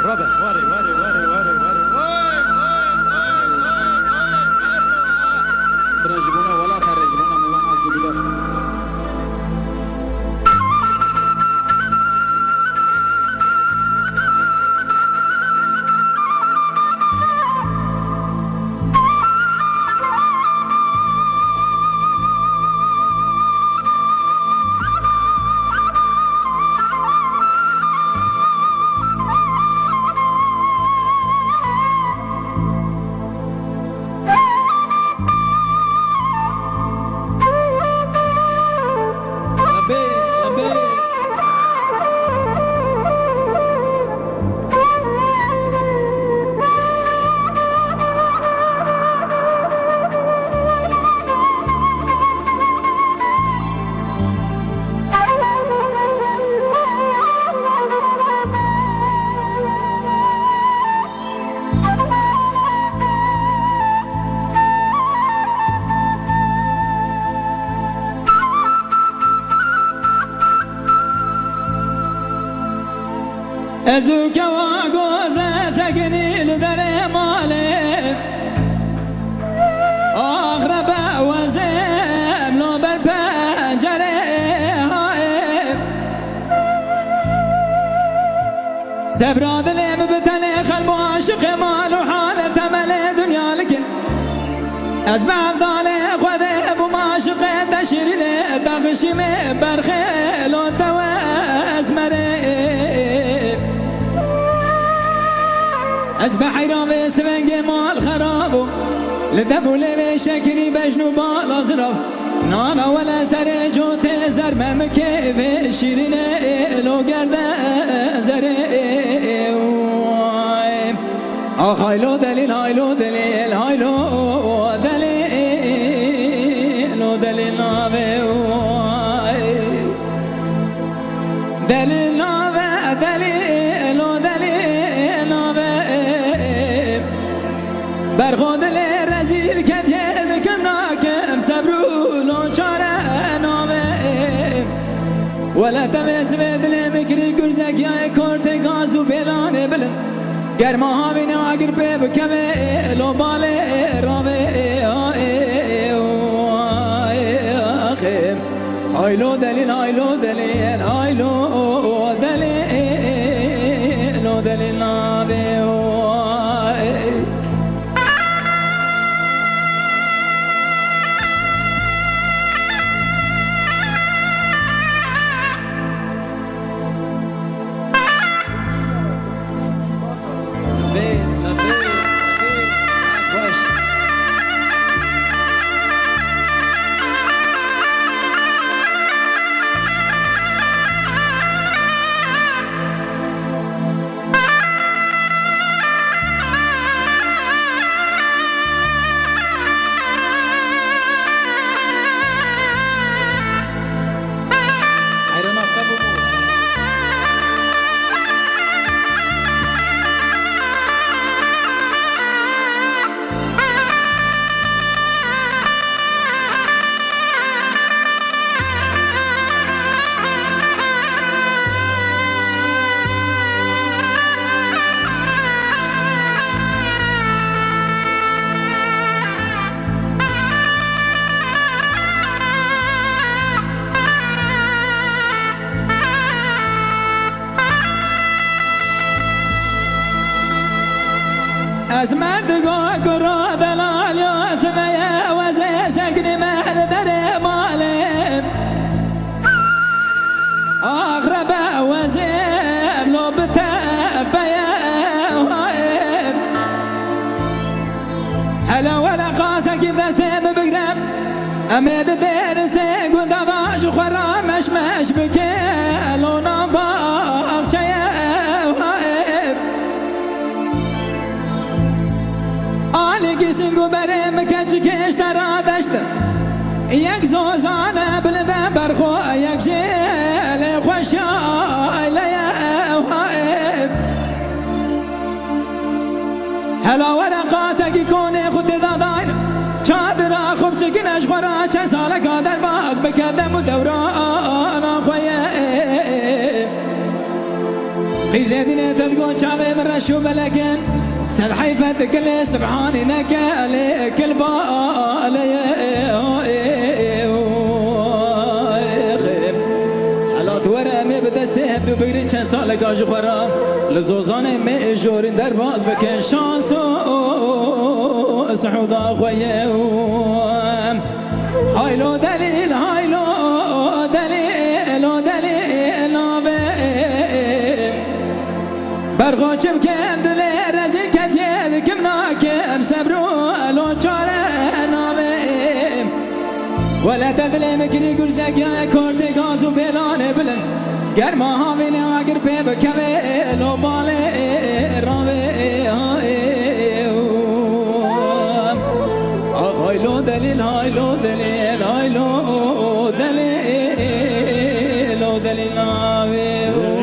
رابع واري واري واري واري واري ترجمونا ولا ترجمونا ميوان عز وجل. ازوك واقوز سقني لذري مالي اغرب وزيم لو بالبنجري سبراد لي ببتني خلب عاشق مال وحالة تمل دنيا لكن ازبع ضالي خذي ابو معشق تشير لي تغشي من برخيل وتواز مريم أسبح يرامي سفنجي مال خرابو لدبو لي شكري بجنو بالأزرف نانا ولا سري جو تزر ممكي في شيريني لو قرد زري هايلو دليل هايلو دليل هايلو دليل دليل نابي دليل نابي دليل دليل نابي برخود لي رزيل كديد كم ناكم صبرو لو چاره نابي ولا تمس بدل مكري گرزك يا كورت غازو بلانه بلن گرما ها بنا اگر پہ بکمه لو بالے راوے آیلو دلیل آیلو دلیل آیلو دلیل لو دلیل نابه از مردگاه گرا دلال یا سمیه وزه سگنی محل در مالم اغربه وزه لو بتبیه هلا ولا قاسك دسته ببقرب امید درسه گندواش خرامش مش بکه لو نباق چیه آلی کسینگو برم کچی کش ترا دشت یک زوزانه بلده برخو یک جیل خوشایله هلا ورقاسه کی کنه خود داداین چادر خوب چکنش خورا چه سال قادر باز بکدم و دوران خویه زيدنا تتقول شعبي برشو بلكن سد حيفتك اللي سبحاني نكالي كل بالي حالات ورمي بدسته ببقري چند سال گاج خورم لزوزانه می جورین در باز بکن شانسو سحودا خویم هایلو دلیل هایلو دلیل برغوچم کم دل رزیل کفید کم ناکم صبرو لو چاره نامیم ولا تدلی مکری گرزک یا کرد گازو بیلانه بلن گرما هاوینه آگر پی بکوه لو باله راوه هایلو دلیل هایلو دلیل هایلو دلیل نامیم